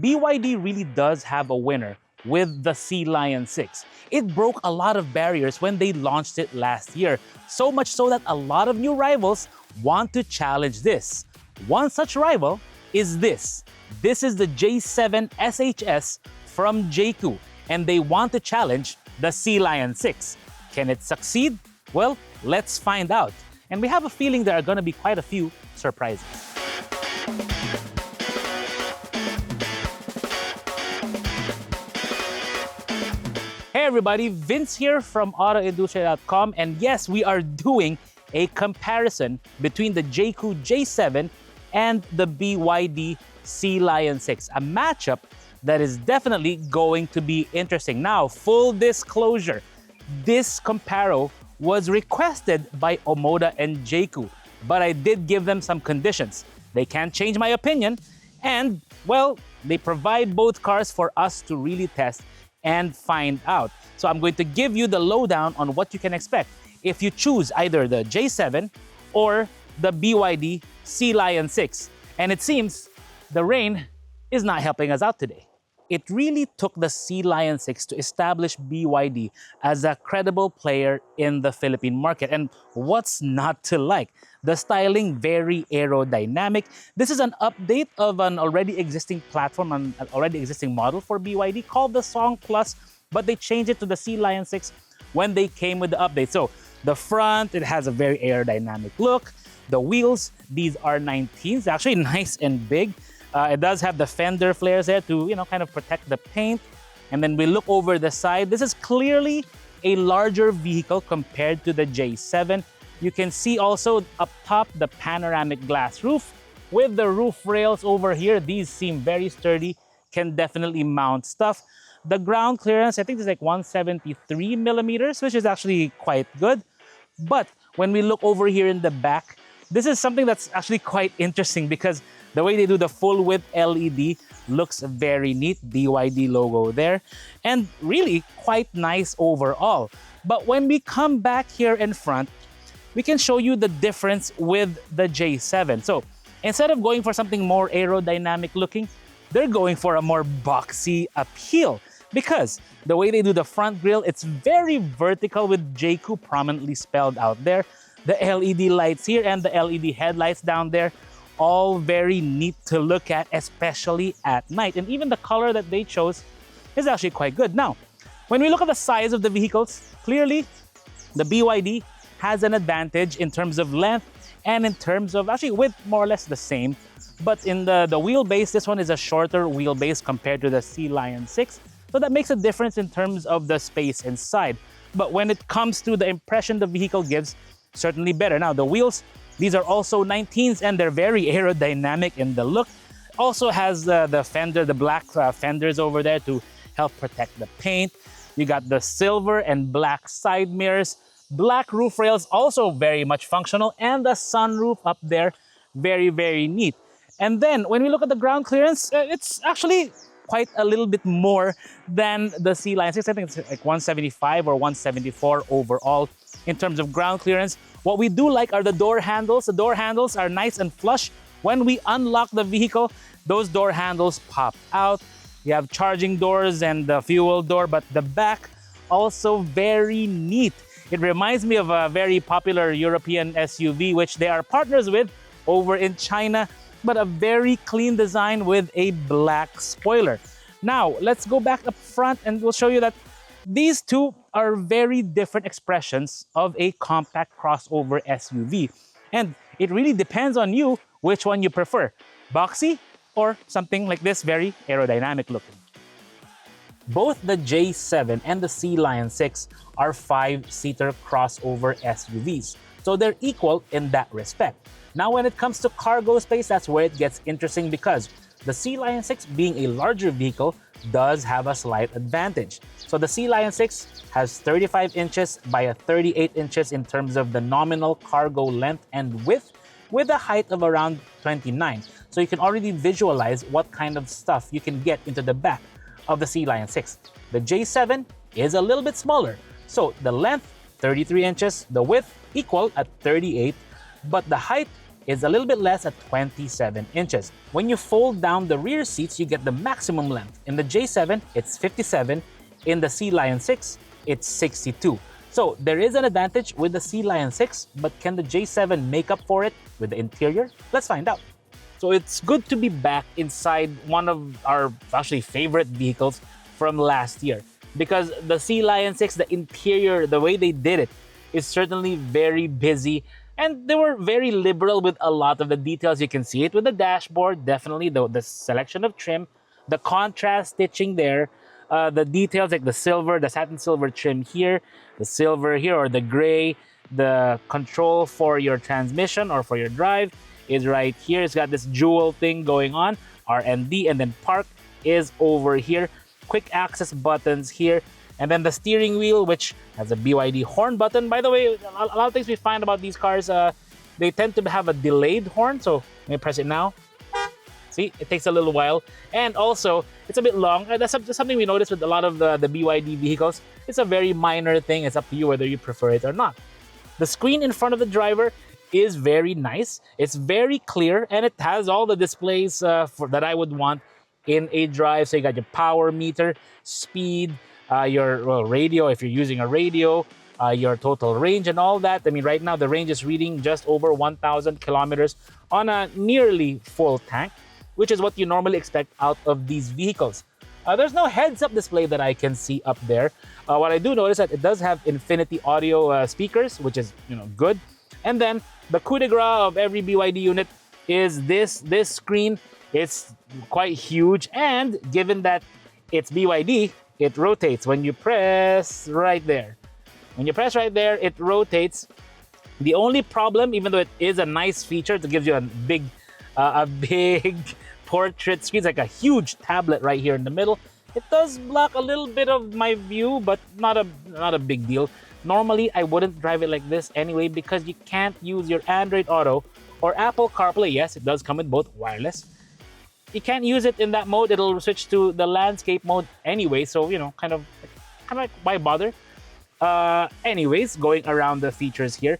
BYD really does have a winner with the Sea Lion 6. It broke a lot of barriers when they launched it last year, so much so that a lot of new rivals want to challenge this. One such rival is this. This is the J7 SHS from Jaecoo, and they want to challenge the Sea Lion 6. Can it succeed? Well, let's find out. And we have a feeling there are going to be quite a few surprises. Hey everybody, Vince here from AutoIndustriya.com, and yes, we are doing a comparison between the Jaecoo J7 and the BYD Sea Lion 6, a matchup that is definitely going to be interesting. Now, full disclosure, this Comparo was requested by Omoda and Jaecoo, but I did give them some conditions. They can't change my opinion, and well, they provide both cars for us to really test and find out. So I'm going to give you the lowdown on what you can expect if you choose either the J7 or the BYD Sea Lion 6. And it seems the rain is not helping us out today. It really took the Sea Lion 6 to establish BYD as a credible player in the Philippine market. And what's not to like? The styling, very aerodynamic. This is an update of an already existing platform, an already existing model for BYD called the Song Plus, but they changed it to the Sea Lion 6 when they came with the update. So the front, it has a very aerodynamic look. The wheels, these are 19s, actually nice and big. It does have the fender flares there to, kind of protect the paint. And then we look over the side. This is clearly a larger vehicle compared to the J7. You can see also up top the panoramic glass roof with the roof rails over here. These seem very sturdy, can definitely mount stuff. The ground clearance, I think it's like 173 millimeters, which is actually quite good. But when we look over here in the back, this is something that's actually quite interesting because the way they do the full width LED looks very neat. BYD logo there. And really quite nice overall. But when we come back here in front, we can show you the difference with the J7. So instead of going for something more aerodynamic looking, they're going for a more boxy appeal. Because the way they do the front grille, it's very vertical with Jaecoo prominently spelled out there. The LED lights here and the LED headlights down there, all very neat to look at, especially at night. And even the color that they chose is actually quite good. Now, when we look at the size of the vehicles, clearly the BYD has an advantage in terms of length and in terms of actually width, more or less the same. But in the wheelbase, this one is a shorter wheelbase compared to the Sea Lion 6. So that makes a difference in terms of the space inside. But when it comes to the impression the vehicle gives, certainly better. Now, the wheels, these are also 19s and they're very aerodynamic in the look. Also has the fender, the black fenders over there to help protect the paint. You got the silver and black side mirrors. Black roof rails, also very much functional. And the sunroof up there, very, very neat. And then when we look at the ground clearance, it's actually quite a little bit more than the Sea Lion 6. I think it's like 175 or 174 overall in terms of ground clearance. What we do like are the door handles. The door handles are nice and flush. When we unlock the vehicle, those door handles pop out. You have charging doors and the fuel door, but the back also very neat. It reminds me of a very popular European SUV, which they are partners with over in China, but a very clean design with a black spoiler. Now, let's go back up front and we'll show you that these two are very different expressions of a compact crossover SUV. And it really depends on you which one you prefer, boxy or something like this, very aerodynamic looking. Both the J7 and the Sea Lion 6 are 5-seater crossover SUVs, so they're equal in that respect. Now, when it comes to cargo space, that's where it gets interesting because the Sea Lion 6, being a larger vehicle, does have a slight advantage. So the Sea Lion 6 has 35 inches by 38 inches in terms of the nominal cargo length and width, with a height of around 29. So you can already visualize what kind of stuff you can get into the back of the Sea Lion 6. The J7 is a little bit smaller. So the length, 33 inches, the width equal at 38, but the height is a little bit less at 27 inches. When you fold down the rear seats, you get the maximum length. In the J7, it's 57. In the Sea Lion 6, it's 62. So there is an advantage with the Sea Lion 6, but can the J7 make up for it with the interior? Let's find out. So it's good to be back inside one of our actually favorite vehicles from last year, because the Sea Lion 6, the interior, the way they did it, is certainly very busy, and they were very liberal with a lot of the details. You can see it with the dashboard, definitely the selection of trim, the contrast stitching there, the details like the silver, the satin silver trim here, the silver here, or the gray, the control for your transmission or for your drive is right here. It's got this jewel thing going on, R&D, and then park is over here. Quick access buttons here, and then the steering wheel, which has a BYD horn button. By the way, a lot of things we find about these cars, they tend to have a delayed horn. So let me press it now. See, it takes a little while, and also it's a bit long. That's something we noticed with a lot of the BYD vehicles. It's a very minor thing. It's up to you whether you prefer it or not. The screen in front of the driver is very nice. It's very clear, and it has all the displays that I would want in a drive. So you got your power meter, speed, your radio if you're using a radio, your total range and all that. I mean, right now the range is reading just over 1,000 kilometers on a nearly full tank, which is what you normally expect out of these vehicles. There's no heads-up display that I can see up there. What I do notice that it does have infinity audio speakers, which is good. And then the coup de grace of every BYD unit is this screen. It's quite huge, and given that it's BYD, it rotates when you press right there. When you press right there, it rotates. The only problem, even though it is a nice feature, it gives you a big portrait screen, like a huge tablet right here in the middle. It does block a little bit of my view, but not a big deal. Normally, I wouldn't drive it like this anyway, because you can't use your Android Auto or Apple CarPlay. Yes, it does come with both wireless. You can't use it in that mode. It'll switch to the landscape mode anyway, so kind of like, why bother? Anyways, going around the features here,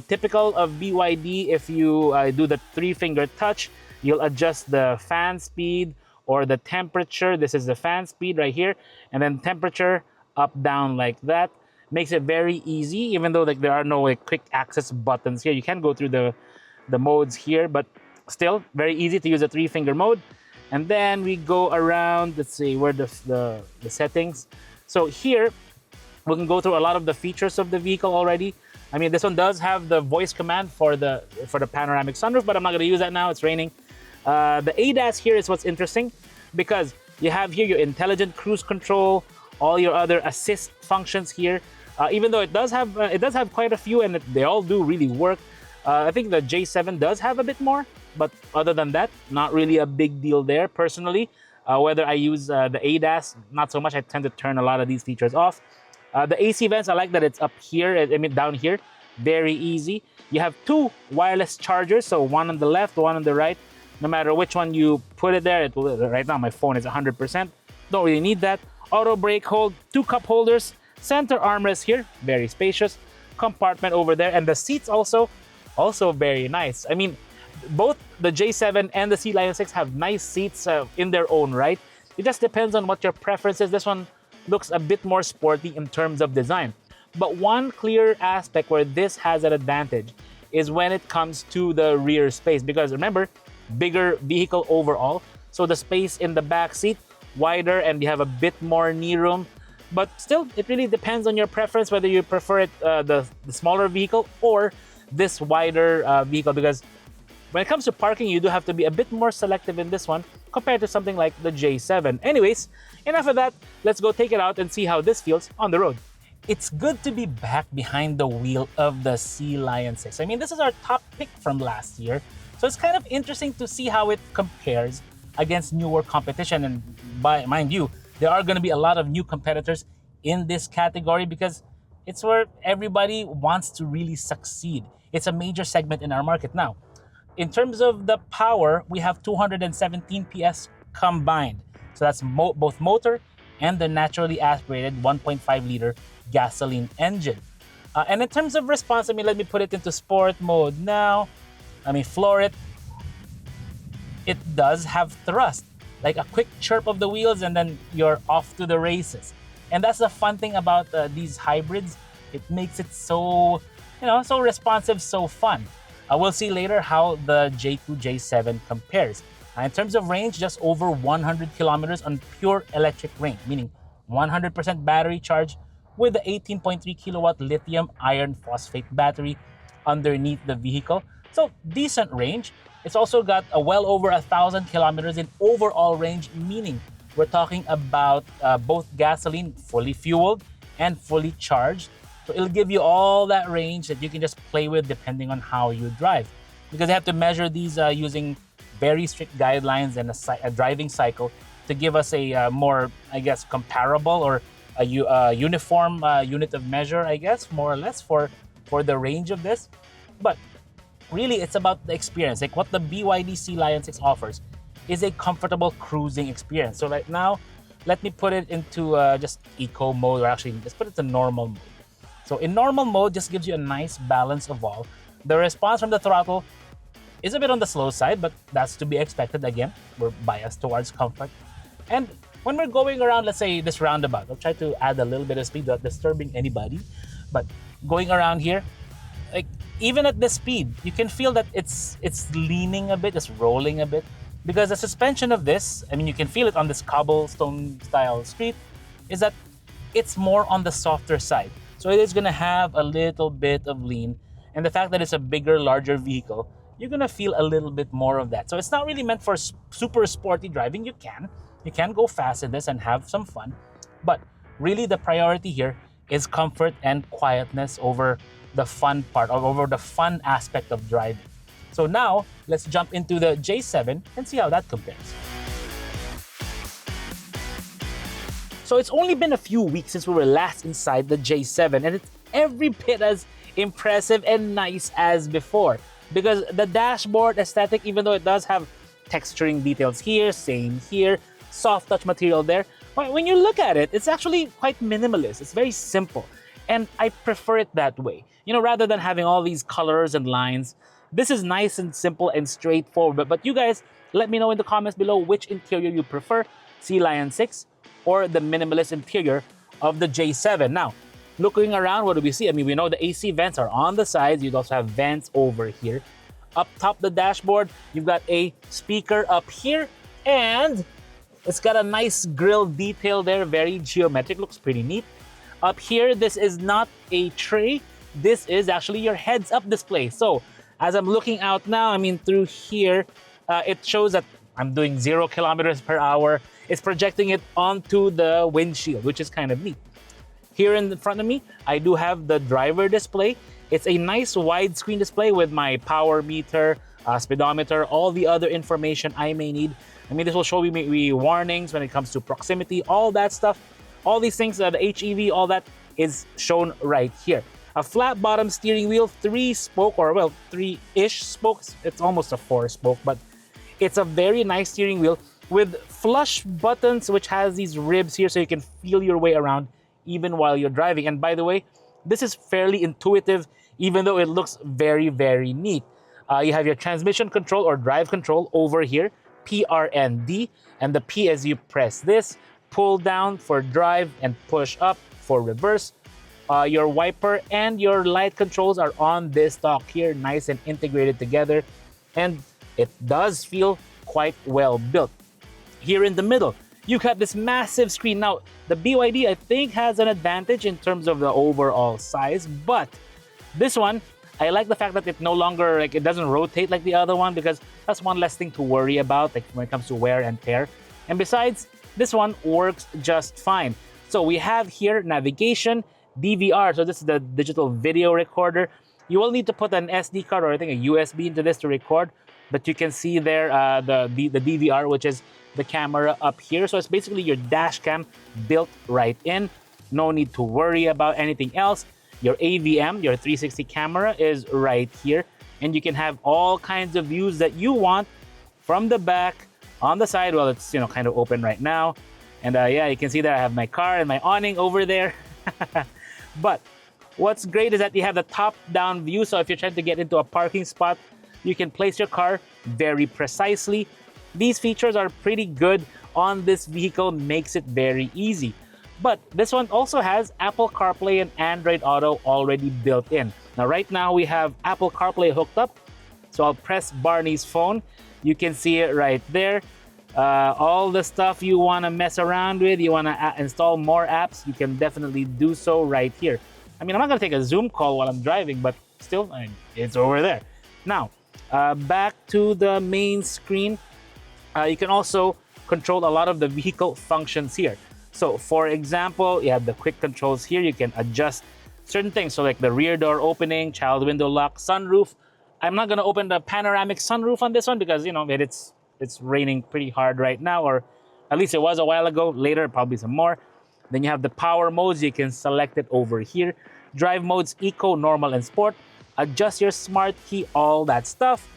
typical of BYD, if you do the 3-finger touch, you'll adjust the fan speed or the temperature. This is the fan speed right here, and then temperature up, down like that. Makes it very easy, even though there are no quick access buttons here. You can go through the modes here, but still very easy to use a 3-finger mode. And then we go around, let's see where the settings. So here we can go through a lot of the features of the vehicle already. I mean, this one does have the voice command for the panoramic sunroof, but I'm not going to use that now. It's raining. The ADAS here is what's interesting, because you have here your intelligent cruise control, all your other assist functions here. Even though it does have quite a few, and they all do really work. I think the J7 does have a bit more, but other than that, not really a big deal there personally. Whether I use the ADAS, not so much. I tend to turn a lot of these features off. The AC vents, I like that it's up here, I mean down here. Very easy. You have 2 wireless chargers, so one on the left, one on the right. No matter which one you put it there, right now my phone is 100%. Don't really need that. Auto brake hold, 2 cup holders, center armrest here, very spacious. Compartment over there, and the seats also very nice. I mean, both the J7 and the Sea Lion 6 have nice seats in their own right. It just depends on what your preference is. This one looks a bit more sporty in terms of design. But one clear aspect where this has an advantage is when it comes to the rear space, because remember, bigger vehicle overall, so the space in the back seat wider, and you have a bit more knee room. But still, it really depends on your preference whether you prefer it the smaller vehicle or this wider vehicle, because when it comes to parking, you do have to be a bit more selective in this one compared to something like the J7. Anyways, enough of that. Let's go take it out and see how this feels on the road. It's good to be back behind the wheel of the Sea Lion 6. I mean, this is our top pick from last year, so it's kind of interesting to see how it compares against newer competition. And mind you, there are going to be a lot of new competitors in this category, because it's where everybody wants to really succeed. It's a major segment in our market now. In terms of the power, we have 217 PS combined. So that's both motor and the naturally aspirated 1.5-liter gasoline engine. And in terms of response, I mean, let me put it into sport mode now. floor it, it does have thrust. Like a quick chirp of the wheels and then you're off to the races. And that's the fun thing about these hybrids. It makes it so, so responsive, so fun. We'll see later how the Jaecoo J7 compares. In terms of range, just over 100 kilometers on pure electric range, meaning 100% battery charge with the 18.3 kilowatt lithium iron phosphate battery underneath the vehicle. So decent range. It's also got a well over 1,000 kilometers in overall range, meaning we're talking about both gasoline fully fueled and fully charged. So it'll give you all that range that you can just play with depending on how you drive. Because they have to measure these using very strict guidelines and a driving cycle to give us a more, I guess, comparable or a uniform unit of measure, I guess, more or less for the range of this. But really, it's about the experience. Like what the BYD Sea Lion 6 offers is a comfortable cruising experience. So right now, let me put it into just eco mode, or actually, let's put it to normal mode. So in normal mode, just gives you a nice balance of all. The response from the throttle is a bit on the slow side, but that's to be expected. Again, we're biased towards comfort. And when we're going around, let's say this roundabout, I'll try to add a little bit of speed without disturbing anybody. But going around here, like even at this speed, you can feel that it's leaning a bit, it's rolling a bit. Because the suspension of this, you can feel it on this cobblestone style street, is that it's more on the softer side. So it is gonna have a little bit of lean. And the fact that it's a bigger, larger vehicle, you're gonna feel a little bit more of that. So it's not really meant for super sporty driving. You can go fast in this and have some fun. But really the priority here is comfort and quietness over the fun part, or over the fun aspect of driving. So now, let's jump into the J7 and see how that compares. So it's only been a few weeks since we were last inside the J7, and it's every bit as impressive and nice as before. Because the dashboard aesthetic, even though it does have texturing details here, same here, soft touch material there, when you look at it, it's actually quite minimalist. It's very simple. And I prefer it that way. Rather than having all these colors and lines, this is nice and simple and straightforward. But you guys, let me know in the comments below which interior you prefer, Sea Lion 6 or the minimalist interior of the J7. Now, looking around, what do we see? We know the AC vents are on the sides. You'd also have vents over here. Up top the dashboard, you've got a speaker up here, and it's got a nice grille detail there, very geometric, looks pretty neat. Up here, this is not a tray. This is actually your heads-up display. So as I'm looking out now, through here, it shows that I'm doing 0 kilometers per hour. It's projecting it onto the windshield, which is kind of neat. Here in front of me, I do have the driver display. It's a nice widescreen display with my power meter, speedometer, all the other information I may need. This will show me warnings when it comes to proximity, all that stuff. All these things, the HEV, all that is shown right here. A flat bottom steering wheel, 3-spoke, or 3-ish spokes. It's almost a 4-spoke, but it's a very nice steering wheel with flush buttons, which has these ribs here so you can feel your way around even while you're driving. And by the way, this is fairly intuitive, even though it looks very, very neat. You have your transmission control or drive control over here, PRND, and the P as you press this, pull down for drive and push up for reverse. Your wiper and your light controls are on this dock here, nice and integrated together, and it does feel quite well built. Here in the middle, you've got this massive screen. Now, the BYD, I think, has an advantage in terms of the overall size, but this one, I like the fact that it no longer, it doesn't rotate like the other one, because that's one less thing to worry about, when it comes to wear and tear. And besides, this one works just fine. So we have here navigation, DVR, so this is the digital video recorder. You will need to put an SD card or I think a USB into this to record, but you can see there the DVR, which is the camera up here. So it's basically your dash cam built right in. No need to worry about anything else. Your AVM, your 360 camera, is right here, and you can have all kinds of views that you want from the back, on the side. Well, it's kind of open right now, and yeah, you can see that I have my car and my awning over there. But what's great is that you have the top-down view. So if you're trying to get into a parking spot, You can place your car very precisely. These features are pretty good on this vehicle, makes it very easy. But this one also has Apple CarPlay and Android Auto already built in. Now, right now we have Apple CarPlay hooked up. So I'll press Barney's phone. You can see it right there. All the stuff you want to mess around with, you want to install more apps, you can definitely do so right here. I mean, I'm not going to take a Zoom call while I'm driving, but still, it's over there. Now, back to the main screen. You can also control a lot of the vehicle functions here. So, for example, you have the quick controls here. You can adjust certain things. So, like the rear door opening, child window lock, sunroof. I'm not going to open the panoramic sunroof on this one because, you know, it's raining pretty hard right now, or at least it was a while ago. Later, probably some more. Then you have the power modes. You can select it over here. Drive modes, eco, normal, and sport. Adjust your smart key, all that stuff.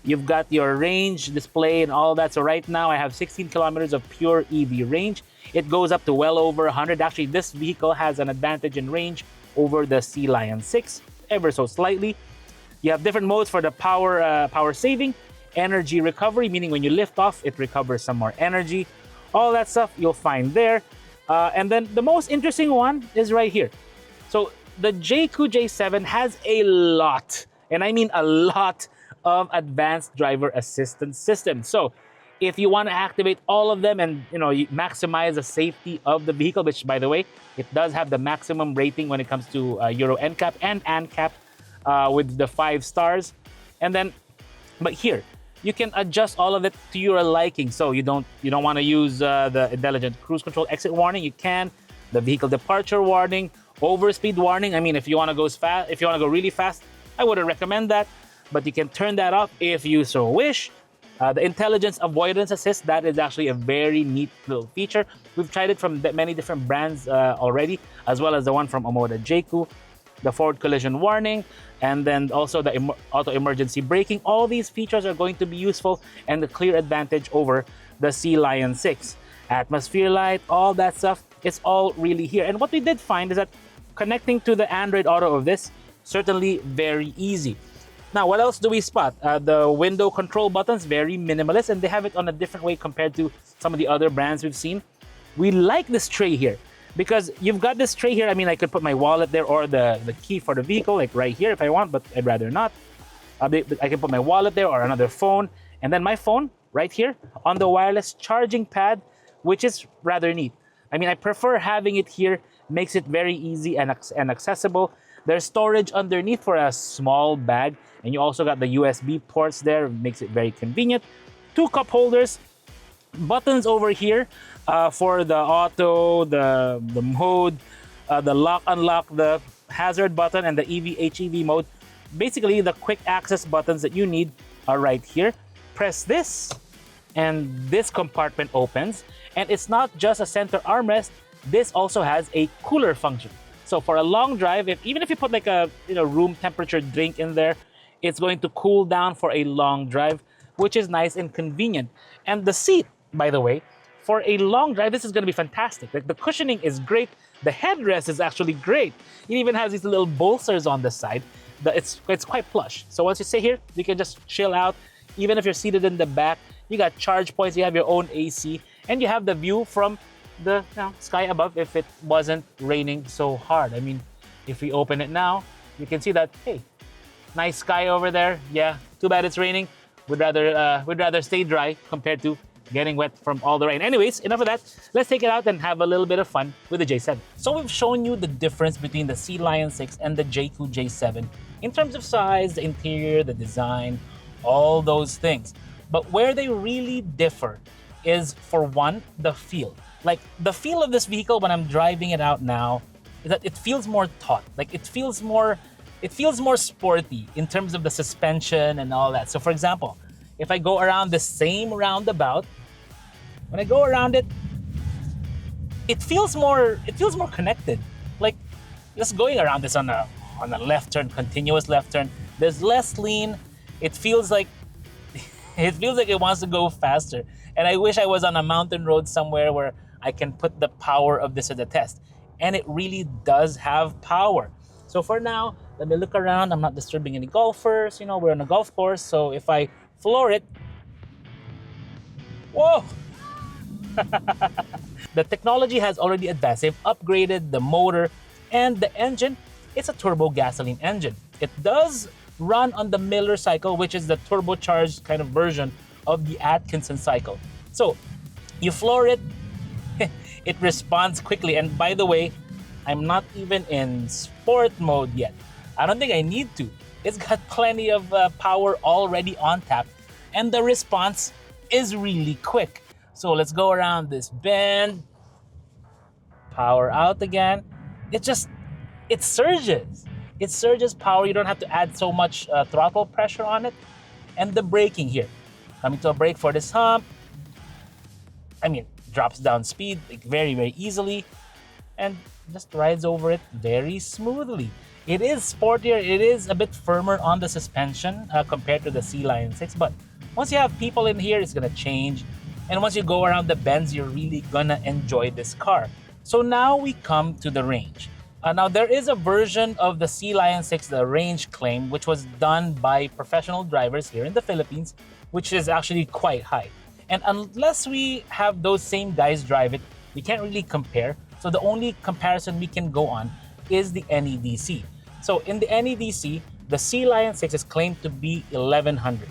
You've got your range display and all that. So right now I have 16 kilometers of pure EV range. It goes up to well over 100. Actually, this vehicle has an advantage in range over the Sea Lion 6, ever so slightly. You have different modes for the power saving, energy recovery, meaning when you lift off, it recovers some more energy. All that stuff you'll find there. And then the most interesting one is right here. So the Jaecoo J7 has a lot, and I mean a lot, of advanced driver assistance systems. So if you want to activate all of them and, you know, you maximize the safety of the vehicle, which, by the way, it does have the maximum rating when it comes to Euro NCAP and ANCAP with the 5 stars. And then, but here, you can adjust all of it to your liking. So you don't want to use the intelligent cruise control exit warning. You can. The vehicle departure warning, overspeed warning. I mean, if you want to go really fast, I wouldn't recommend that. But you can turn that off if you so wish. The intelligence avoidance assist, that is actually a very neat little feature. We've tried it from many different brands already, as well as the one from Omoda Jaecoo. The forward collision warning, and then also the auto emergency braking. All these features are going to be useful and a clear advantage over the Sea Lion 6. Atmosphere light, all that stuff, it's all really here. And what we did find is that connecting to the Android Auto of this, certainly very easy. Now, what else do we spot? The window control buttons, very minimalist, and they have it on a different way compared to some of the other brands we've seen. We like this tray here because you've got this tray here. I mean, I could put my wallet there or the key for the vehicle, like right here if I want, but I'd rather not. I can put my wallet there or another phone, and then my phone right here on the wireless charging pad, which is rather neat. I mean, I prefer having it here, makes it very easy and accessible. There's storage underneath for a small bag, and you also got the USB ports there, makes it very convenient. 2 cup holders, buttons over here for the auto, the mode, the lock, unlock, the hazard button, and the EV, HEV mode. Basically, the quick access buttons that you need are right here. Press this, and this compartment opens. And it's not just a center armrest, this also has a cooler function. So for a long drive, even if you put like a room temperature drink in there, it's going to cool down for a long drive, which is nice and convenient. And the seat, by the way, for a long drive, this is going to be fantastic. Like, the cushioning is great. The headrest is actually great. It even has these little bolsters on the side. It's quite plush. So once you sit here, you can just chill out. Even if you're seated in the back, you got charge points, you have your own AC, and you have the view from the sky above if it wasn't raining so hard. I mean, if we open it now, you can see that, hey, nice sky over there. Yeah, too bad it's raining. We'd rather stay dry compared to getting wet from all the rain. Anyways, enough of that. Let's take it out and have a little bit of fun with the J7. So we've shown you the difference between the Sea Lion 6 and the Jaecoo J7 in terms of size, the interior, the design, all those things. But where they really differ is, for one, the feel. Like, the feel of this vehicle when I'm driving it out now is that it feels more taut. Like, it feels more sporty in terms of the suspension and all that. So for example, if I go around the same roundabout, when I go around it, it feels more connected. Like, just going around this on a left turn, continuous left turn, there's less lean. It feels like it wants to go faster. And I wish I was on a mountain road somewhere where I can put the power of this as a test. And it really does have power. So for now, Let me look around. I'm not disturbing any golfers. You know, we're on a golf course, so if I floor it, whoa! The technology has already advanced. They've upgraded the motor and the engine. It's a turbo gasoline engine. It does run on the Miller cycle, which is the turbocharged kind of version of the Atkinson cycle. So you floor it, it responds quickly. And by the way, I'm not even in sport mode yet. I don't think I need to. It's got plenty of power already on tap, and the response is really quick. So let's go around this bend, power out again. It surges. It surges power. You don't have to add so much throttle pressure on it. And the braking here, coming to a brake for this hump, I mean, drops down speed like very, very easily and just rides over it very smoothly. It is sportier. It is a bit firmer on the suspension compared to the Sea Lion 6, but once you have people in here, it's gonna change. And once you go around the bends, you're really gonna enjoy this car. So now we come to the range. Now there is a version of the Sea Lion 6, the range claim, which was done by professional drivers here in the Philippines, which is actually quite high. And unless we have those same guys drive it, we can't really compare. So the only comparison we can go on is the NEDC. So in the NEDC, the Sea Lion 6 is claimed to be 1100.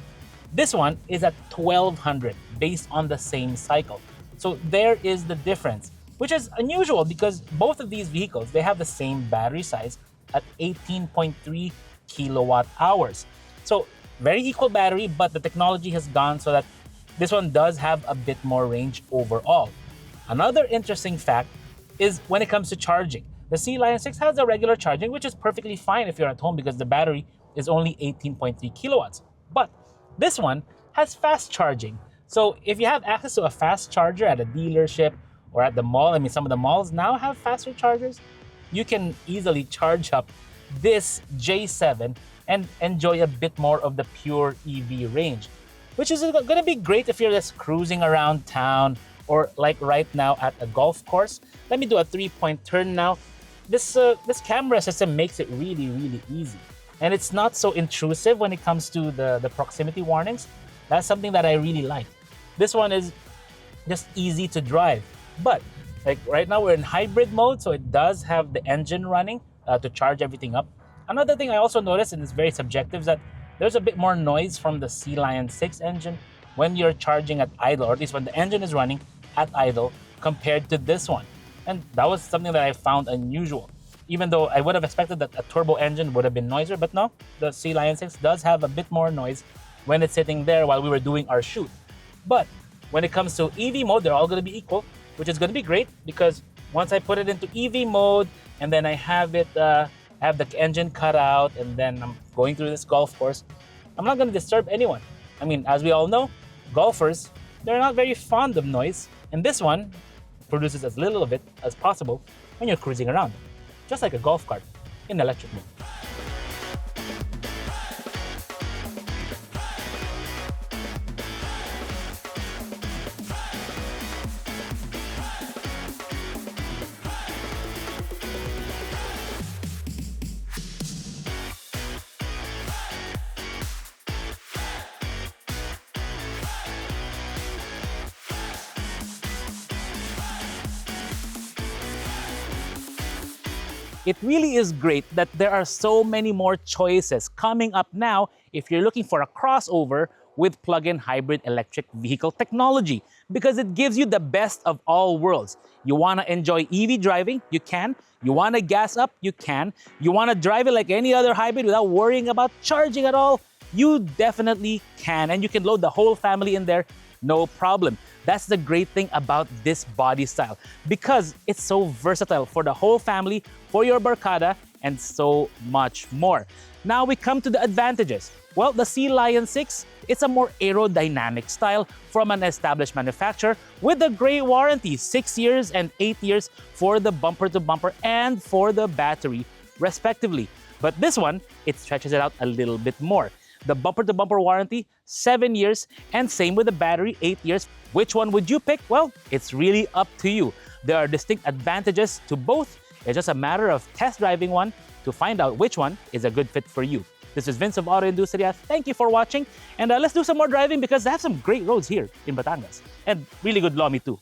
This one is at 1200 based on the same cycle. So there is the difference, which is unusual because both of these vehicles, they have the same battery size at 18.3 kilowatt hours. So very equal battery, but the technology has gone so that this one does have a bit more range overall. Another interesting fact is when it comes to charging. The Sea Lion 6 has a regular charging, which is perfectly fine if you're at home because the battery is only 18.3 kilowatts. But this one has fast charging. So if you have access to a fast charger at a dealership or at the mall, I mean, some of the malls now have faster chargers, you can easily charge up this J7 and enjoy a bit more of the pure EV range, which is going to be great if you're just cruising around town or like right now at a golf course. Let me do a 3-point turn now. This camera system makes it really, really easy. And it's not so intrusive when it comes to the proximity warnings. That's something that I really like. This one is just easy to drive. But like right now we're in hybrid mode, so it does have the engine running to charge everything up. Another thing I also noticed, and it's very subjective, is that there's a bit more noise from the Sea Lion 6 engine when you're charging at idle, or at least when the engine is running at idle compared to this one. And that was something that I found unusual. Even though I would have expected that a turbo engine would have been noisier, but no, the Sea Lion 6 does have a bit more noise when it's sitting there while we were doing our shoot. But when it comes to EV mode, they're all going to be equal, which is going to be great because once I put it into EV mode and then I have it, have the engine cut out and then I'm going through this golf course, I'm not going to disturb anyone. I mean, as we all know, golfers, they're not very fond of noise, and this one produces as little of it as possible when you're cruising around, just like a golf cart in electric mode. It really is great that there are so many more choices coming up now if you're looking for a crossover with plug-in hybrid electric vehicle technology, because it gives you the best of all worlds. You want to enjoy EV driving? You can. You want to gas up? You can. You want to drive it like any other hybrid without worrying about charging at all? You definitely can, and you can load the whole family in there, no problem. That's the great thing about this body style, because it's so versatile for the whole family, for your barkada, and so much more. Now we come to the advantages. Well, the Sea Lion 6, it's a more aerodynamic style from an established manufacturer with a great warranty, 6 years and 8 years for the bumper-to-bumper and for the battery, respectively. But this one, it stretches it out a little bit more. The bumper-to-bumper warranty, 7 years, and same with the battery, 8 years. Which one would you pick? Well, it's really up to you. There are distinct advantages to both, It's just a matter of test driving one to find out which one is a good fit for you. This is Vince of Auto Industriya. Thank you for watching, and let's do some more driving because I have some great roads here in Batangas and really good lomi too.